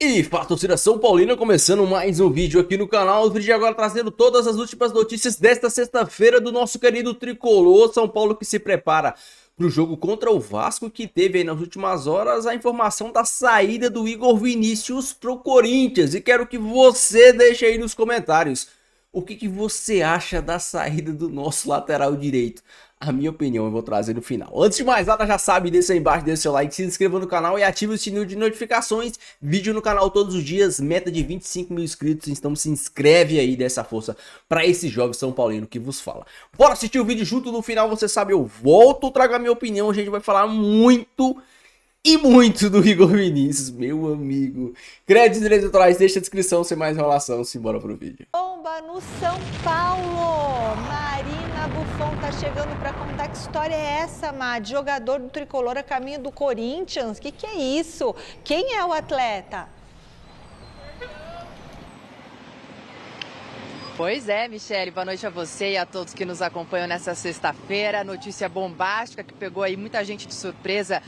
E fala, torcida São Paulina, começando mais um vídeo aqui no canal. O vídeo de agora trazendo todas as últimas notícias desta sexta-feira do nosso querido tricolor São Paulo, que se prepara para o jogo contra o Vasco, que teve aí nas últimas horas a informação da saída do Igor Vinícius pro Corinthians. E quero que você deixe aí nos comentários o que você acha da saída do nosso lateral direito. A minha opinião eu vou trazer no final. Antes de mais nada, já sabe, deixa aí embaixo, deixa seu like, se inscreva no canal e ative o sininho de notificações. Vídeo no canal todos os dias, meta de 25 mil inscritos, então se inscreve aí, dessa força para esse jovem São Paulino que vos fala. Bora assistir o vídeo junto, no final você sabe, eu volto, trago a minha opinião, a gente vai falar muito e muito do Igor Vinícius, meu amigo. Créditos e direitos autorais, deixa a descrição, sem mais enrolação, simbora pro vídeo. Bomba no São Paulo! Marina Buffon tá chegando para contar que história é essa, Mad? Jogador do Tricolor a caminho do Corinthians, que é isso? Quem é o atleta? Pois é, Michele, boa noite a você e a todos que nos acompanham nessa sexta-feira. Notícia bombástica que pegou aí muita gente de surpresa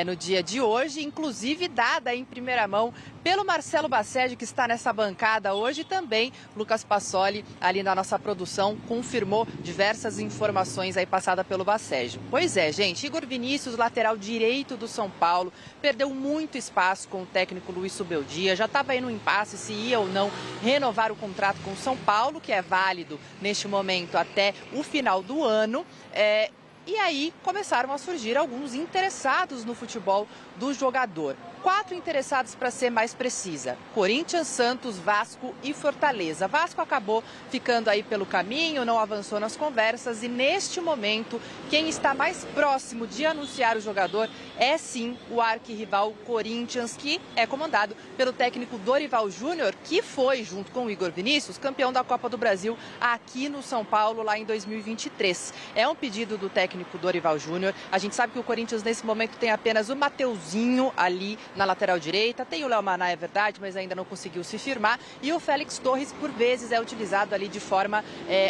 no dia de hoje, inclusive dada em primeira mão pelo Marcelo Bassege, que está nessa bancada hoje, e também Lucas Passoli, ali na nossa produção, confirmou diversas informações aí passadas pelo Bassege. Pois é, gente, Igor Vinícius, lateral direito do São Paulo, perdeu muito espaço com o técnico Luiz Subeldia, já estava aí no impasse se ia ou não renovar o contrato com o São Paulo, que é válido neste momento até o final do ano. E aí começaram a surgir alguns interessados no futebol do jogador. 4 interessados, para ser mais precisa: Corinthians, Santos, Vasco e Fortaleza. Vasco acabou ficando aí pelo caminho, não avançou nas conversas, e neste momento quem está mais próximo de anunciar o jogador é sim o arquirrival Corinthians, que é comandado pelo técnico Dorival Júnior, que foi, junto com o Igor Vinícius, campeão da Copa do Brasil aqui no São Paulo lá em 2023. É um pedido do técnico Dorival Júnior. A gente sabe que o Corinthians nesse momento tem apenas o Mateuzinho ali na lateral direita, tem o Léo Maná, é verdade, mas ainda não conseguiu se firmar, e o Félix Torres, por vezes, é utilizado ali de forma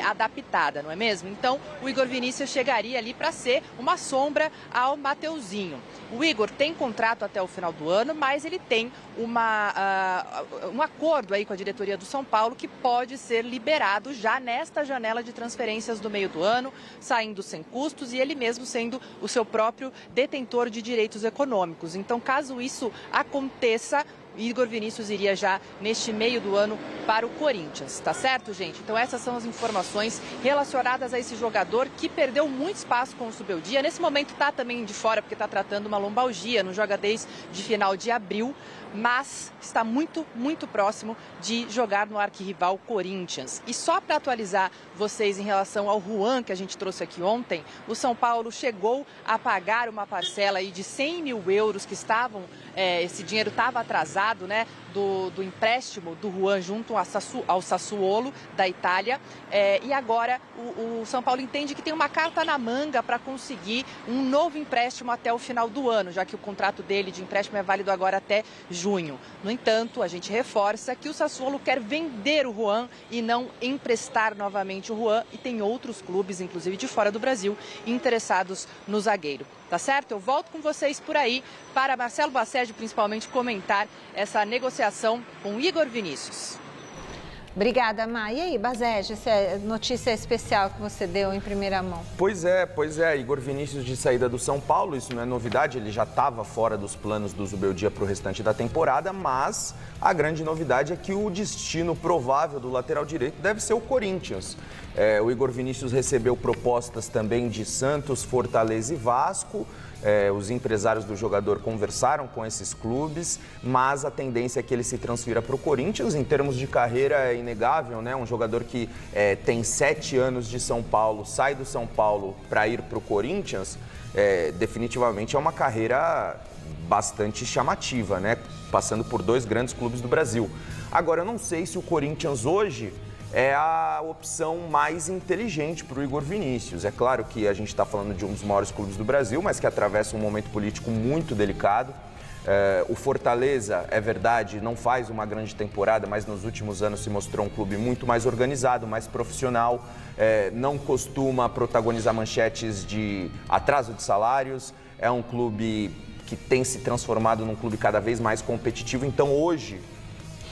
adaptada, não é mesmo? Então, o Igor Vinícius chegaria ali para ser uma sombra ao Mateuzinho. O Igor tem contrato até o final do ano, mas ele tem um acordo aí com a diretoria do São Paulo que pode ser liberado já nesta janela de transferências do meio do ano, saindo sem custos e ele mesmo sendo o seu próprio detentor de direitos econômicos. Então, caso isso aconteça, Igor Vinícius iria já neste meio do ano para o Corinthians, tá certo, gente? Então essas são as informações relacionadas a esse jogador que perdeu muito espaço com o Subeldia. Nesse momento está também de fora porque está tratando uma lombalgia, não joga desde final de abril, mas está muito, muito próximo de jogar no arquirrival Corinthians. E só para atualizar vocês em relação ao Juan, que a gente trouxe aqui ontem, o São Paulo chegou a pagar uma parcela aí de 100 mil euros que estavam, esse dinheiro estava atrasado, né, do empréstimo do Juan junto ao Sassuolo da Itália, e agora o São Paulo entende que tem uma carta na manga para conseguir um novo empréstimo até o final do ano, já que o contrato dele de empréstimo é válido agora até junho. No entanto, a gente reforça que o Sassuolo quer vender o Juan e não emprestar novamente o Juan, e tem outros clubes, inclusive de fora do Brasil, interessados no zagueiro. Tá certo? Eu volto com vocês por aí para Marcelo Bassege, principalmente, comentar essa negociação com Igor Vinícius. Obrigada, Má. E aí, Bassege, essa notícia especial que você deu em primeira mão? Pois é. Igor Vinícius de saída do São Paulo, isso não é novidade, ele já estava fora dos planos do Zubeldia para o restante da temporada, mas a grande novidade é que o destino provável do lateral direito deve ser o Corinthians. O Igor Vinícius recebeu propostas também de Santos, Fortaleza e Vasco. Os empresários do jogador conversaram com esses clubes, mas a tendência é que ele se transfira para o Corinthians. Em termos de carreira, é inegável, né? Um jogador que tem 7 anos de São Paulo, sai do São Paulo para ir para o Corinthians, definitivamente é uma carreira bastante chamativa, né? Passando por 2 grandes clubes do Brasil. Agora, eu não sei se o Corinthians hoje é a opção mais inteligente para o Igor Vinícius. É claro que a gente está falando de um dos maiores clubes do Brasil, mas que atravessa um momento político muito delicado. O Fortaleza, é verdade, não faz uma grande temporada, mas nos últimos anos se mostrou um clube muito mais organizado, mais profissional, não costuma protagonizar manchetes de atraso de salários, é um clube que tem se transformado num clube cada vez mais competitivo. Então hoje,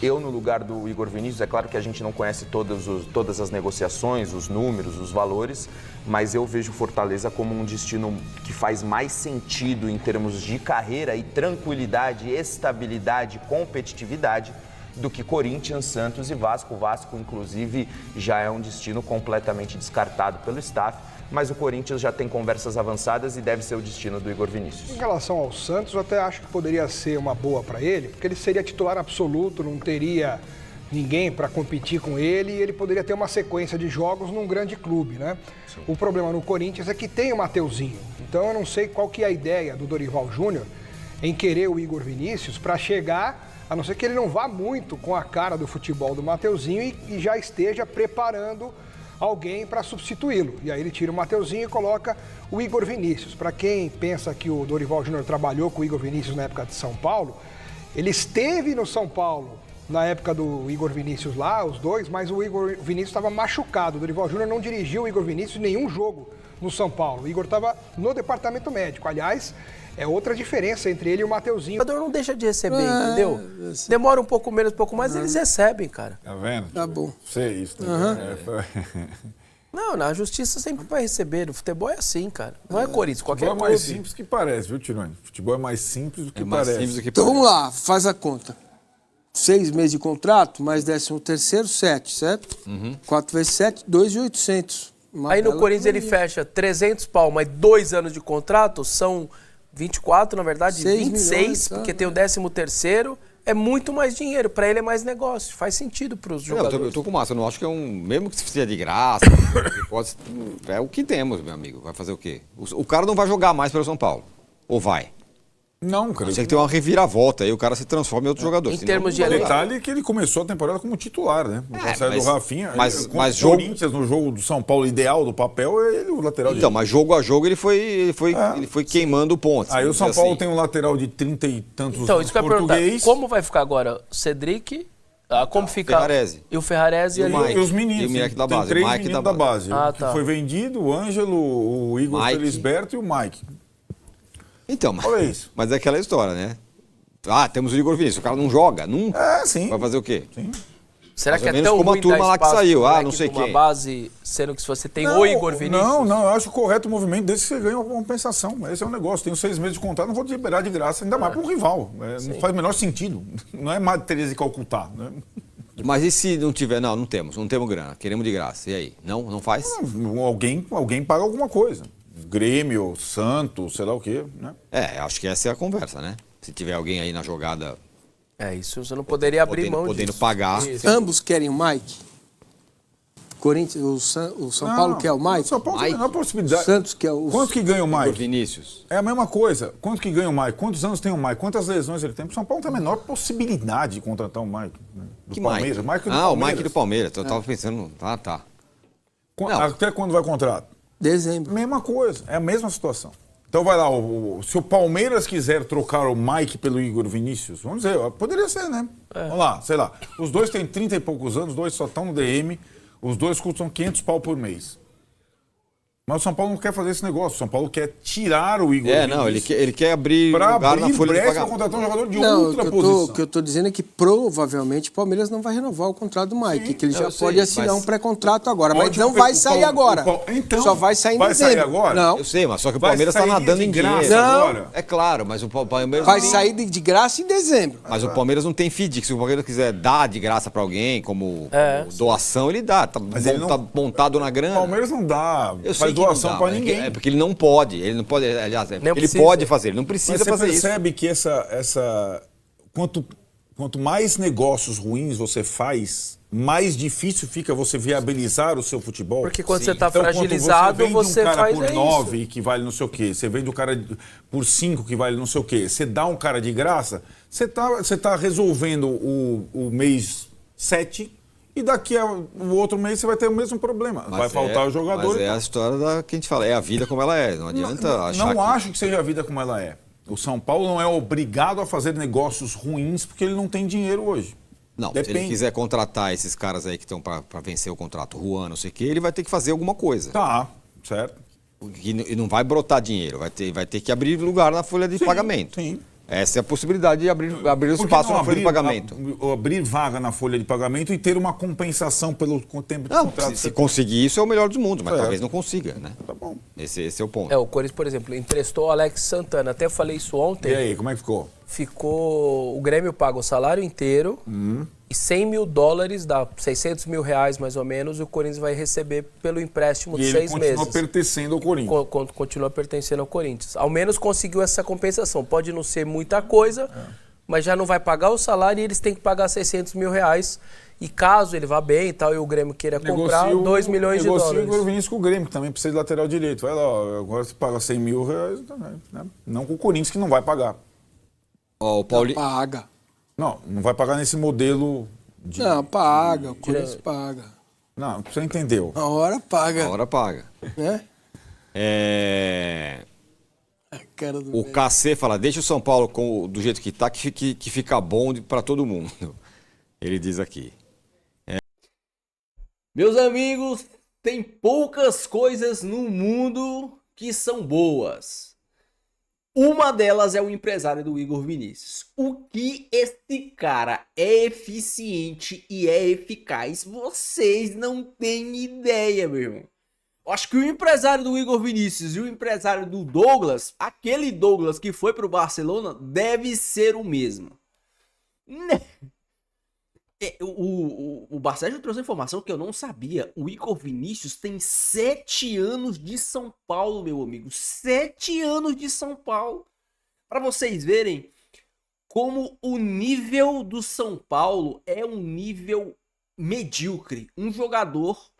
eu no lugar do Igor Vinícius, é claro que a gente não conhece todas as negociações, os números, os valores, mas eu vejo Fortaleza como um destino que faz mais sentido em termos de carreira e tranquilidade, estabilidade, competitividade, do que Corinthians, Santos e Vasco. O Vasco, inclusive, já é um destino completamente descartado pelo staff, mas o Corinthians já tem conversas avançadas e deve ser o destino do Igor Vinícius. Em relação ao Santos, eu até acho que poderia ser uma boa para ele, porque ele seria titular absoluto, não teria ninguém para competir com ele e ele poderia ter uma sequência de jogos num grande clube, né? Sim. O problema no Corinthians é que tem o Mateuzinho, então eu não sei qual que é a ideia do Dorival Júnior em querer o Igor Vinícius para chegar, a não ser que ele não vá muito com a cara do futebol do Mateuzinho e já esteja preparando alguém para substituí-lo. E aí ele tira o Mateuzinho e coloca o Igor Vinícius. Para quem pensa que o Dorival Júnior trabalhou com o Igor Vinícius na época de São Paulo, ele esteve no São Paulo na época do Igor Vinícius lá, os dois, mas o Igor Vinícius estava machucado. O Dorival Júnior não dirigiu o Igor Vinícius em nenhum jogo no São Paulo. O Igor estava no departamento médico. Aliás, é outra diferença entre ele e o Mateuzinho. O jogador não deixa de receber, entendeu? Demora um pouco menos, um pouco mais, eles recebem, cara. Tá vendo? Tá bom. Sei isso. Não, na justiça sempre vai receber. O futebol é assim, cara. Não é Corinthians, qualquer coisa. coisa. Futebol é mais simples que parece, viu, Tirone? Futebol é mais simples do que parece. Então vamos lá, faz a conta. 6 meses de contrato, mais 13º, 7, certo? 4 vezes 7, 2.800. Aí no Corinthians ele fecha 300 pau, mais 2 anos de contrato, são 24, na verdade, 26, milhões, porque tem o 13º, é muito mais dinheiro. Pra ele é mais negócio, faz sentido pros jogadores. Eu tô com massa, eu não acho que é mesmo que seja de graça, é o que temos, meu amigo. Vai fazer o quê? O cara não vai jogar mais pelo São Paulo, ou vai? Não, cara. Você tem que ter uma reviravolta, aí o cara se transforma em outro jogador. Em termos de detalhe que ele começou a temporada como titular, né? Na saída do Rafinha. Mas o Corinthians, no jogo do São Paulo ideal do papel, é ele o lateral Então, mas jogo a jogo ele foi queimando pontos. Aí o São Paulo tem um lateral de 30 e tantos então, isso que eu ia perguntar. Como vai ficar agora? Cedric, como fica? Ferrarese. E o Ferrarese ali. E os meninos. E o Mike da base. Tem 3 meninos da base. Tá. Que foi vendido, o Ângelo, o Igor Felisberto e o Mike. Então, mas é aquela história, né? Temos o Igor Vinícius, o cara não joga, nunca. Sim. Vai fazer o quê? Sim. Será que é menos tão como a ruim turma lá que saiu, não sei uma quem. base, sendo que se você tem o Igor Vinícius... Não, eu acho correto o movimento desse que você ganha uma compensação. Esse é um negócio, tenho 6 meses de contrato, não vou te liberar de graça, ainda mais para um rival. Não faz o menor sentido. Não é Madre Teresa de Calcutá, né? Mas e se não tiver? Não temos grana, queremos de graça. E aí? Não faz? Alguém paga alguma coisa. Grêmio, Santos, sei lá o quê, né? Acho que essa é a conversa, né? Se tiver alguém aí na jogada... isso você não poderia abrir mão podendo disso. pagar. Ambos querem o Mike? Corinthians, o São Paulo quer o Mike? O São Paulo tem a possibilidade. Santos quer o... Quanto que ganha o Mike? Vinícius. É a mesma coisa. Quanto que ganha o Mike? Quantos anos tem o Mike? Quantas lesões ele tem? O São Paulo tem a menor possibilidade de contratar o Mike. Que Palmeiras. O Mike do Palmeiras. Eu tava pensando... Tá. Até quando vai o contrato? Dezembro. Mesma coisa, é a mesma situação. Então vai lá, se o Palmeiras quiser trocar o Mike pelo Igor Vinícius, vamos dizer, poderia ser, né? Vamos lá, sei lá. Os dois têm 30 e poucos anos, os dois só estão no DM, os dois custam 500 pau por mês. Mas o São Paulo não quer fazer esse negócio. O São Paulo quer tirar o Igor Vinícius. Ele quer abrir lugar na folha de pagamento. Para contratar um jogador de outra posição. O que eu estou dizendo é que provavelmente o Palmeiras não vai renovar o contrato do Mike, que ele já pode assinar um pré-contrato agora, mas não vai sair agora. Então, só vai sair em dezembro. Vai sair agora? Não. Eu sei, mas só que o Palmeiras está nadando em dinheiro. Agora. É claro, mas o Palmeiras... Vai sair de graça em dezembro. Mas o Palmeiras não tem FDIC. Se o Palmeiras quiser dar de graça para alguém, como doação, ele dá. Tá montado na grana. O Palmeiras não dá. Faz doação para ninguém. É porque ele não pode. Aliás, ele pode fazer, ele não precisa fazer isso. Você percebe que quanto mais negócios ruins você faz, mais difícil fica você viabilizar o seu futebol. Porque quando você está fragilizado, você faz um cara por 9 que vale não sei o quê, você vende o cara por 5 que vale não sei o quê, você dá um cara de graça, você tá resolvendo o mês 7 e daqui o outro mês você vai ter o mesmo problema. Vai faltar o jogador. Mas a história que a gente fala, é a vida como ela é. Não adianta achar Não acho que seja a vida como ela é. O São Paulo não é obrigado a fazer negócios ruins porque ele não tem dinheiro hoje. Não, se ele quiser contratar esses caras aí que estão para vencer o contrato, Juan, não sei o quê, ele vai ter que fazer alguma coisa. Tá, certo. E não vai brotar dinheiro, vai ter que abrir lugar na folha de pagamento. Sim. Essa é a possibilidade de abrir espaço na folha de pagamento. Abrir vaga na folha de pagamento e ter uma compensação pelo tempo de Não, contrato. se conseguir isso é o melhor dos mundos, mas talvez não consiga, né? Tá bom. Esse é o ponto. O Corinthians, por exemplo, emprestou o Alex Santana. Até falei isso ontem. E aí, como é que ficou? O Grêmio paga o salário inteiro e $100 mil, dá R$600 mil mais ou menos, e o Corinthians vai receber pelo empréstimo de 6 meses. E ele continua pertencendo ao Corinthians. Continua pertencendo ao Corinthians. Ao menos conseguiu essa compensação. Pode não ser muita coisa, mas já não vai pagar o salário e eles têm que pagar R$600 mil. E caso ele vá bem e tal, e o Grêmio queira comprar, $2 milhões. Negocia o Vinícius com o Grêmio, que também precisa de lateral direito. Vai lá, agora você paga R$100 mil, né? Não com o Corinthians, que não vai pagar. O Paulinho... Paga. Não vai pagar nesse modelo de... Não, paga, o Corinthians paga. Não, você entendeu. A hora paga. A hora paga. Né? O KC fala, deixa o São Paulo do jeito que tá, que fica bom para todo mundo. Ele diz aqui. Meus amigos, tem poucas coisas no mundo que são boas. Uma delas é o empresário do Igor Vinícius. O que esse cara é eficiente e é eficaz, vocês não têm ideia, meu irmão. Acho que o empresário do Igor Vinícius e o empresário do Douglas, aquele Douglas que foi pro Barcelona, deve ser o mesmo. O Barcelos trouxe informação que eu não sabia. O Igor Vinícius tem 7 anos de São Paulo, meu amigo. 7 anos de São Paulo. Para vocês verem como o nível do São Paulo é um nível medíocre. Um jogador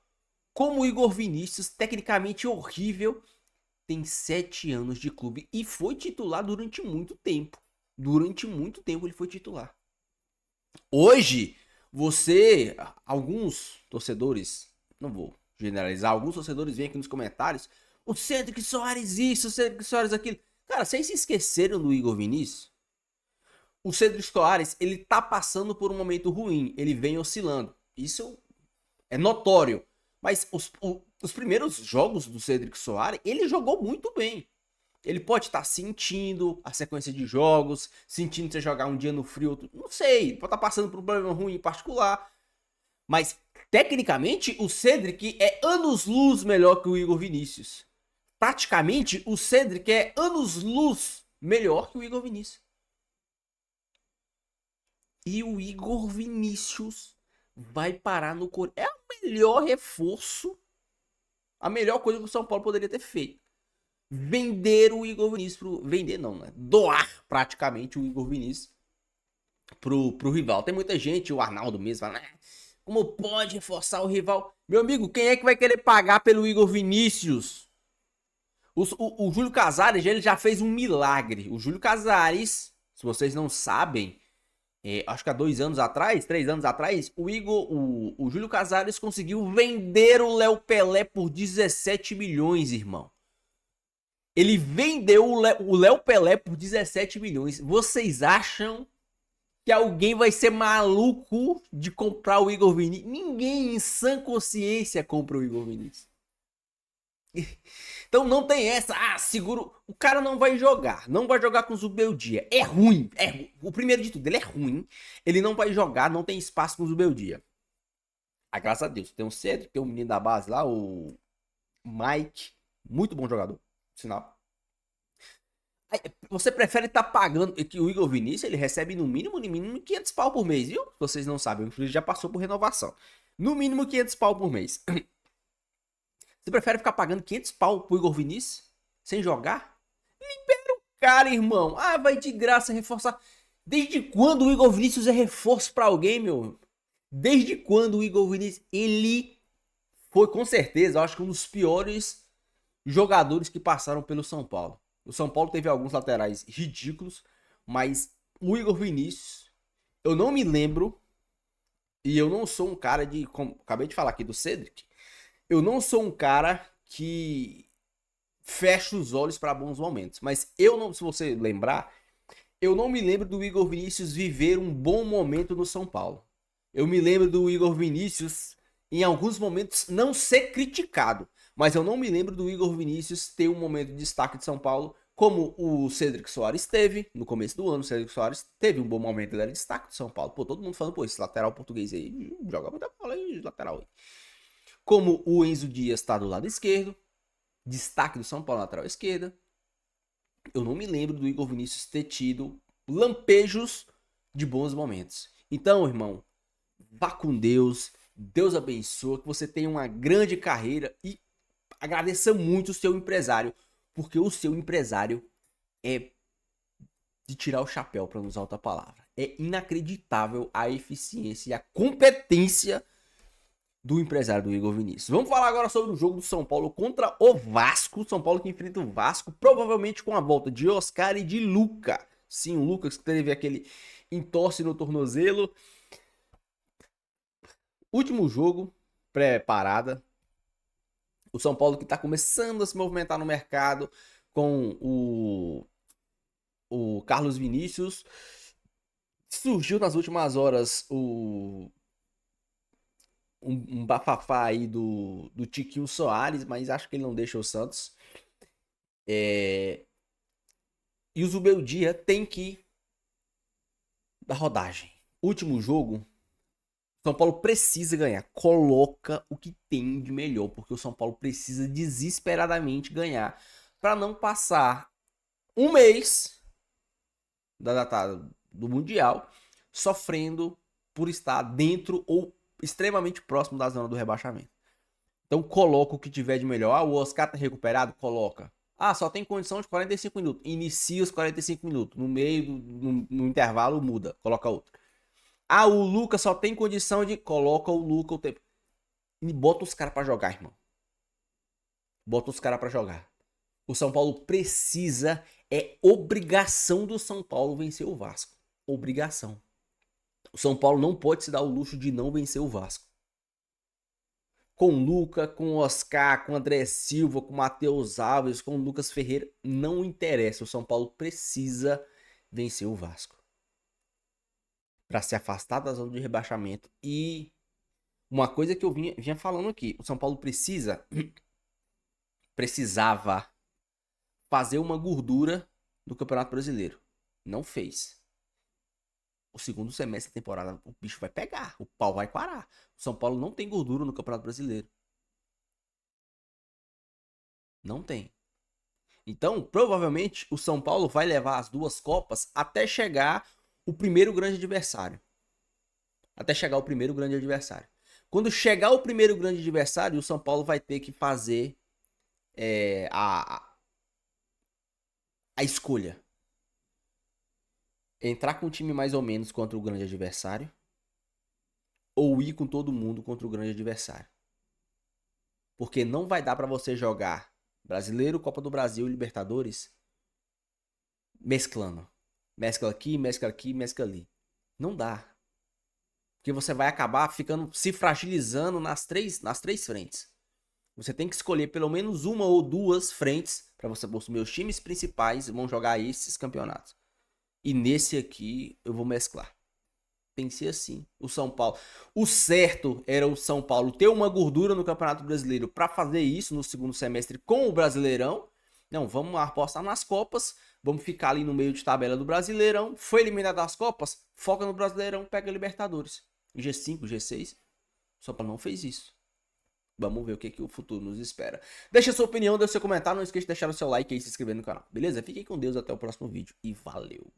como o Igor Vinícius, tecnicamente horrível, tem 7 anos de clube e foi titular durante muito tempo. Durante muito tempo ele foi titular. Hoje... alguns torcedores, não vou generalizar, alguns torcedores vêm aqui nos comentários, o Cedric Soares isso, o Cedric Soares aquilo. Cara, vocês se esqueceram do Igor Vinícius? O Cedric Soares, ele tá passando por um momento ruim, ele vem oscilando. Isso é notório. Mas os primeiros jogos do Cedric Soares, ele jogou muito bem. Ele pode estar sentindo a sequência de jogos, sentindo você jogar um dia no frio, outro, não sei, pode estar passando por um problema ruim em particular. Mas, tecnicamente, o Cedric é anos-luz melhor que o Igor Vinícius. Taticamente, o Cedric é anos-luz melhor que o Igor Vinícius. E o Igor Vinícius vai parar no Corinthians. É o melhor reforço, a melhor coisa que o São Paulo poderia ter feito. Vender o Igor Vinícius vender não, né? Doar praticamente o Igor Vinícius pro rival. Tem muita gente, o Arnaldo mesmo, fala, como pode reforçar o rival? Meu amigo, quem é que vai querer pagar pelo Igor Vinícius? O Júlio Casares, ele já fez um milagre. O Júlio Casares, se vocês não sabem, acho que há 3 anos atrás, o Júlio Casares conseguiu vender o Léo Pelé por 17 milhões, irmão. Ele vendeu o Léo Pelé por 17 milhões. Vocês acham que alguém vai ser maluco de comprar o Igor Vinícius? Ninguém em sã consciência compra o Igor Vinícius. Então não tem essa, seguro. O cara não vai jogar com o Zubeldia. É ruim. O primeiro de tudo, ele é ruim. Ele não vai jogar, não tem espaço com o Zubeldia. Graças a Deus. Tem o Cedric, tem o menino da base lá, o Mike. Muito bom jogador. Sinal. Você prefere estar pagando que o Igor Vinícius, ele recebe no mínimo 500 pau por mês, viu? Vocês não sabem, o Felipe já passou por renovação. No mínimo 500 pau por mês. Você prefere ficar pagando 500 pau pro Igor Vinícius sem jogar? Libera o cara, irmão. Vai de graça reforçar. Desde quando o Igor Vinícius é reforço pra alguém, meu? Desde quando o Igor Vinícius, ele foi com certeza, eu acho que um dos piores jogadores que passaram pelo São Paulo. O São Paulo teve alguns laterais ridículos, mas o Igor Vinícius, eu não me lembro, e eu não sou um cara de, como acabei de falar aqui do Cedric, eu não sou um cara que fecha os olhos para bons momentos, mas se você lembrar, eu não me lembro do Igor Vinícius viver um bom momento no São Paulo. Eu me lembro do Igor Vinícius, em alguns momentos, não ser criticado, Mas eu não me lembro do Igor Vinícius ter um momento de destaque de São Paulo, como o Cedric Soares teve no começo do ano. O Cedric Soares teve um bom momento, ele era destaque de São Paulo. Pô, todo mundo falando, pô, esse lateral português aí joga muita bola aí, lateral aí. Como o Enzo Dias tá do lado esquerdo, destaque do São Paulo, lateral esquerda. Eu não me lembro do Igor Vinícius ter tido lampejos de bons momentos. Então, irmão, vá com Deus, Deus abençoe, que você tenha uma grande carreira e agradeça muito o seu empresário, porque o seu empresário é de tirar o chapéu, para não usar outra palavra. É inacreditável a eficiência e a competência do empresário do Igor Vinícius. Vamos falar agora sobre o jogo do São Paulo contra o Vasco. São Paulo que enfrenta o Vasco, provavelmente com a volta de Oscar e de Luca. Sim, o Lucas que teve aquele entorse no tornozelo. Último jogo, pré-parada. O São Paulo que está começando a se movimentar no mercado com o Carlos Vinícius. Surgiu nas últimas horas um bafafá aí do Tiquinho Soares, mas acho que ele não deixa o Santos. E o Zubeldia tem que dar rodagem. Último jogo, São Paulo precisa ganhar. Coloca o que tem de melhor, porque o São Paulo precisa desesperadamente ganhar para não passar um mês da data do Mundial sofrendo por estar dentro ou extremamente próximo da zona do rebaixamento. Então coloca o que tiver de melhor. Ah, o Oscar tá recuperado? Coloca. Ah, só tem condição de 45 minutos. Inicia os 45 minutos. No meio, no intervalo, muda. Coloca outro. Ah, o Lucas só tem condição de... Coloca o Lucas o tempo. E bota os caras pra jogar, irmão. Bota os caras pra jogar. O São Paulo precisa... É obrigação do São Paulo vencer o Vasco. Obrigação. O São Paulo não pode se dar o luxo de não vencer o Vasco. Com o Luca, com o Oscar, com o André Silva, com o Matheus Alves, com o Lucas Ferreira, não interessa. O São Paulo precisa vencer o Vasco para se afastar da zona de rebaixamento. E uma coisa que eu vinha falando aqui, o São Paulo precisava fazer uma gordura no Campeonato Brasileiro. Não fez. O segundo semestre da temporada, o bicho vai pegar, o pau vai quarar. O São Paulo não tem gordura no Campeonato Brasileiro. Não tem. Então, provavelmente, o São Paulo vai levar as duas Copas até chegar o primeiro grande adversário. Até chegar o primeiro grande adversário. Quando chegar o primeiro grande adversário, o São Paulo vai ter que fazer a escolha. Entrar com um time mais ou menos contra o grande adversário ou ir com todo mundo contra o grande adversário. Porque não vai dar para você jogar Brasileiro, Copa do Brasil e Libertadores mesclando. Mescla aqui, mescla aqui, mescla ali. Não dá. Porque você vai acabar se fragilizando nas três frentes. Você tem que escolher pelo menos uma ou duas frentes para você. Os meus times principais vão jogar esses campeonatos. E nesse aqui eu vou mesclar. Tem que ser assim. O São Paulo. O certo era o São Paulo ter uma gordura no Campeonato Brasileiro para fazer isso no segundo semestre com o Brasileirão. Não, vamos apostar nas Copas. Vamos ficar ali no meio de tabela do Brasileirão. Foi eliminado das Copas? Foca no Brasileirão, pega a Libertadores. G5, G6. O São Paulo não fez isso. Vamos ver o que o futuro nos espera. Deixa a sua opinião, deixa seu comentário. Não esqueça de deixar o seu like e se inscrever no canal. Beleza? Fiquem com Deus. Até o próximo vídeo. E valeu!